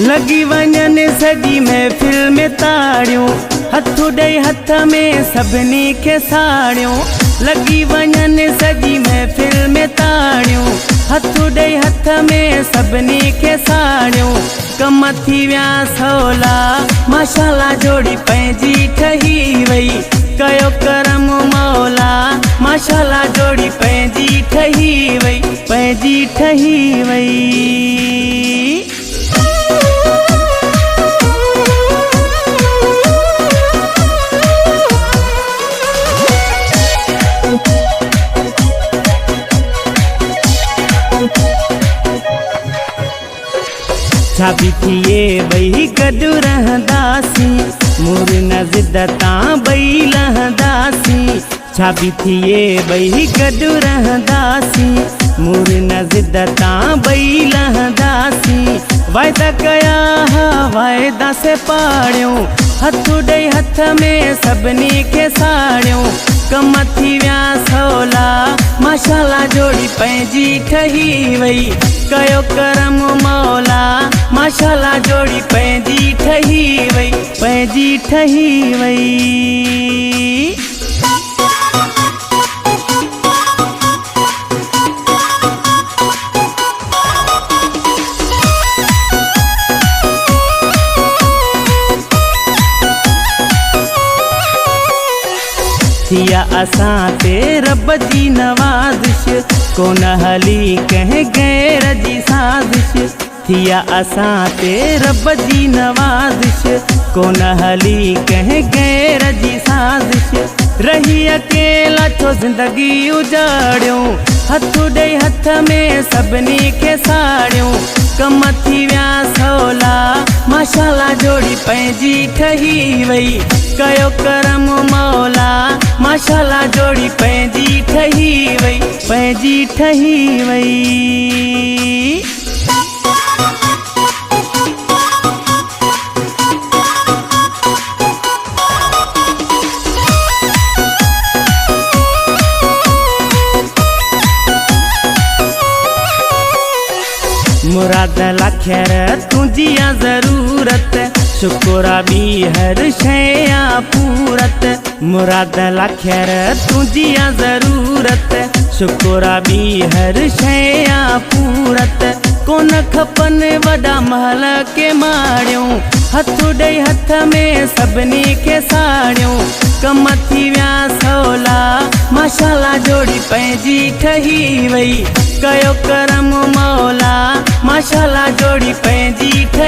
लगी वञन सजी महफिल में ताड़ियों, हथु ॾेई हथ में सभिनी खे साड़ियों। लगी वञन सजी महफिल में ताड़ियों, हथु ॾेई हथ में सभिनी खे साड़ियों। कम थी विया सवला माशाल्लाह जोड़ी पंहिंजी ठही वई। कयो करम मौला माशाल्लाह जोड़ी पंहिंजी ठही वई, पंहिंजी ठही वई। छा बि थिए ॿई गॾु रहंदासीं, मुर न ज़िद तां ॿई लहंदासीं। छा बि थिए ॿई गॾु रहंदासीं, मुर न ज़िद तां ॿई लहंदासीं। वाइदा कया हा वाइदा से पाड़ियों, हथु ॾेई हथ में सभिनी खे साड़ियों। कम थी विया सवला माशाल्लाह जोड़ी पंहिंजी ठही वई। कयो करम मौला माशाल्लाह जोड़ी पंहिंजी ठही वई, पंहिंजी ठही वई। थिया असां ते रब जी नवाज़िश, कोन हली कंहिं गैर जी साज़िश। थिया असां ते रब जी नवाज़िश, कोन हली कंहिं गैर जी साज़िश। रही अकेला छो ज़िंदगी उजाड़ियों, हथु ॾेई हथ में सभिनी खे साड़ियों। कम थी विया सवला माशाल्लाह जोड़ी पंहिंजी ठही वई। कयो करम मौला माशाल्लाह जोड़ी पंहिंजी ठही वई, पंहिंजी ठही वई। मुराद लखर तुझी ज़रूरत, शुक्रा बि हर शइ पूरत। मुराद लखर तुझी ज़रूरत, शुक्रा बि हर शइ पूरत। कोन खपनि वॾा महल के माड़ियों, हथु ॾेई हथ में सभिनी खे साड़ियों। कम थी विया सवला माशाल्लाह जोड़ी पंहिंजी ठही वई। कयो करम मौला माशाल्लाह जोड़ी पंहिंजी ठही